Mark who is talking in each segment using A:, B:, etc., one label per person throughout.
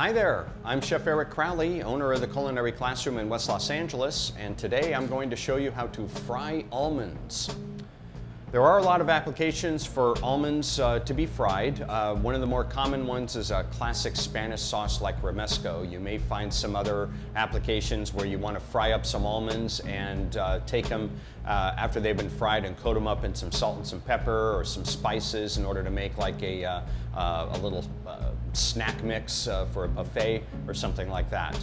A: Hi there, I'm Chef Eric Crowley, owner of the Culinary Classroom in West Los Angeles, and today I'm going to show you how to fry almonds. There are a lot of applications for almonds to be fried. One of the more common ones is a classic Spanish sauce like romesco. You may find some other applications where you want to fry up some almonds and take them after they've been fried and coat them up in some salt and some pepper or some spices in order to make like a little snack mix for a buffet or something like that.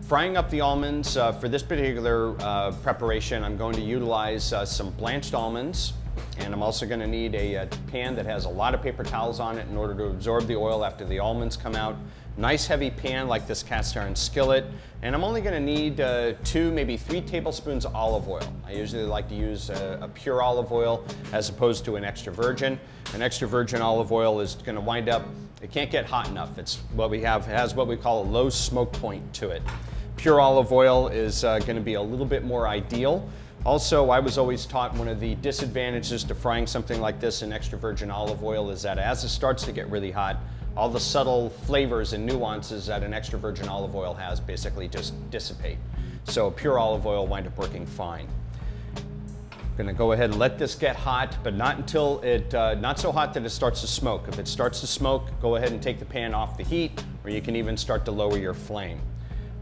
A: Frying up the almonds, for this particular preparation, I'm going to utilize some blanched almonds, and I'm also going to need a pan that has a lot of paper towels on it in order to absorb the oil after the almonds come out. Nice heavy pan like this cast iron skillet, and I'm only going to need 2, maybe 3 tablespoons of olive oil. I usually like to use a pure olive oil as opposed to an extra virgin. An extra virgin olive oil is going to wind up, it can't get hot enough. It's what we have, it has what we call a low smoke point to it. Pure olive oil is going to be a little bit more ideal. Also, I was always taught one of the disadvantages to frying something like this in extra virgin olive oil is that as it starts to get really hot, all the subtle flavors and nuances that an extra virgin olive oil has basically just dissipate. So pure olive oil wind up working fine. I'm going to go ahead and let this get hot, but not until it, not so hot that it starts to smoke. If it starts to smoke, go ahead and take the pan off the heat, or you can even start to lower your flame.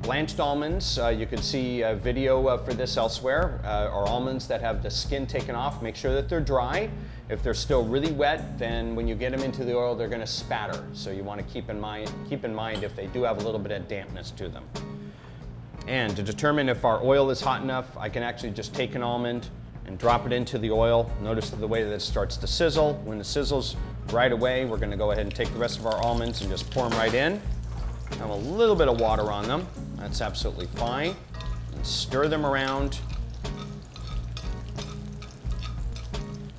A: Blanched almonds, you can see a video for this elsewhere, or almonds that have the skin taken off. Make sure that they're dry. If they're still really wet, then when you get them into the oil, they're going to spatter. So you want to keep in mind if they do have a little bit of dampness to them. And to determine if our oil is hot enough, I can actually just take an almond and drop it into the oil. Notice the way that it starts to sizzle. When it sizzles right away, we're going to go ahead and take the rest of our almonds and just pour them right in. Have a little bit of water on them. That's absolutely fine. And stir them around.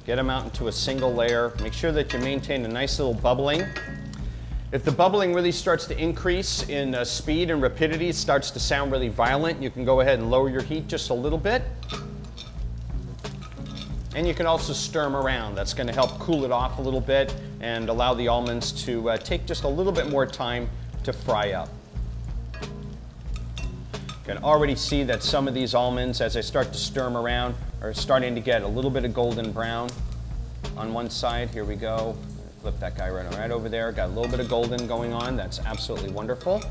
A: Get them out into a single layer. Make sure that you maintain a nice little bubbling. If the bubbling really starts to increase in speed and rapidity, it starts to sound really violent, you can go ahead and lower your heat just a little bit. And you can also stir them around. That's going to help cool it off a little bit and allow the almonds to take just a little bit more time to fry up. You can already see that some of these almonds, as I start to stir them around, are starting to get a little bit of golden brown on one side. Here we go. Flip that guy right over there. Got a little bit of golden going on. That's absolutely wonderful.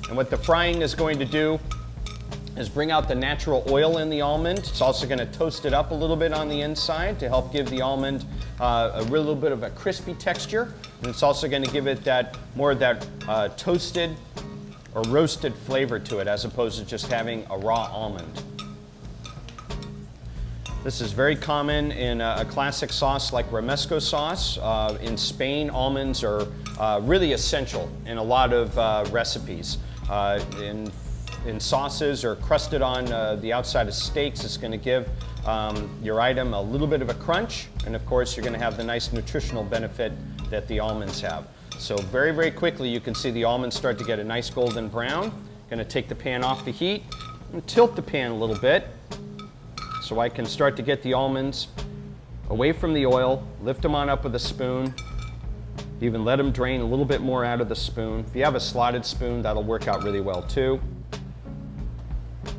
A: And what the frying is going to do is bring out the natural oil in the almond. It's also going to toast it up a little bit on the inside to help give the almond a little bit of a crispy texture. And it's also going to give it more of that toasted or roasted flavor to it as opposed to just having a raw almond. This is very common in a classic sauce like romesco sauce. In Spain, almonds are really essential in a lot of recipes. In sauces or crusted on the outside of steaks, it's going to give your item a little bit of a crunch, and of course you're going to have the nice nutritional benefit that the almonds have. So very, very quickly you can see the almonds start to get a nice golden brown. Going to take the pan off the heat and tilt the pan a little bit so I can start to get the almonds away from the oil, lift them on up with a spoon, even let them drain a little bit more out of the spoon. If you have a slotted spoon, that'll work out really well too.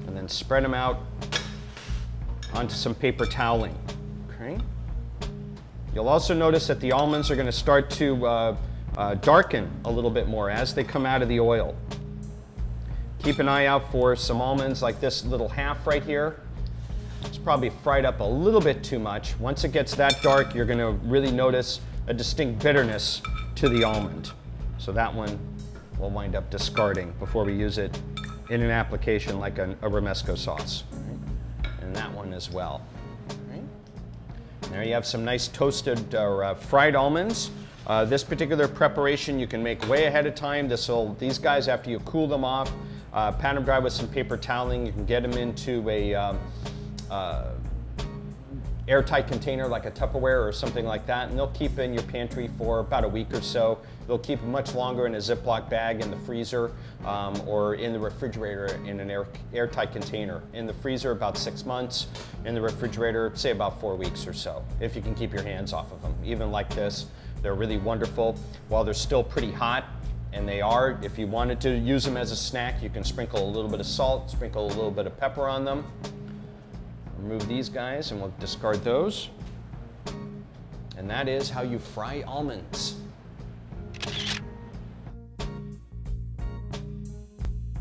A: And then spread them out onto some paper toweling. Okay. You'll also notice that the almonds are going to start to darken a little bit more as they come out of the oil. Keep an eye out for some almonds like this little half right here. It's probably fried up a little bit too much. Once it gets that dark, you're going to really notice a distinct bitterness to the almond. So that one we'll wind up discarding before we use it in an application like a romesco sauce. Right? And that one as well. Right? There you have some nice toasted or fried almonds. This particular preparation you can make way ahead of time. These guys, after you cool them off, pat them dry with some paper toweling, you can get them into a airtight container like a Tupperware or something like that, and they'll keep in your pantry for about a week or so. They'll keep much longer in a Ziploc bag in the freezer or in the refrigerator in an airtight container. In the freezer about 6 months, in the refrigerator say about 4 weeks or so, if you can keep your hands off of them. Even like this, they're really wonderful. While they're still pretty hot, And they are, if you wanted to use them as a snack, you can sprinkle a little bit of salt, sprinkle a little bit of pepper on them. Remove these guys and we'll discard those. And that is how you fry almonds.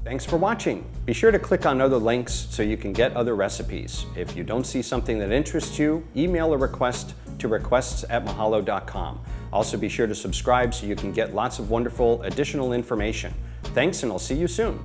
A: Thanks for watching. Be sure to click on other links so you can get other recipes. If you don't see something that interests you, email a request to requests@mahalo.com. Also be sure to subscribe so you can get lots of wonderful additional information. Thanks, and I'll see you soon.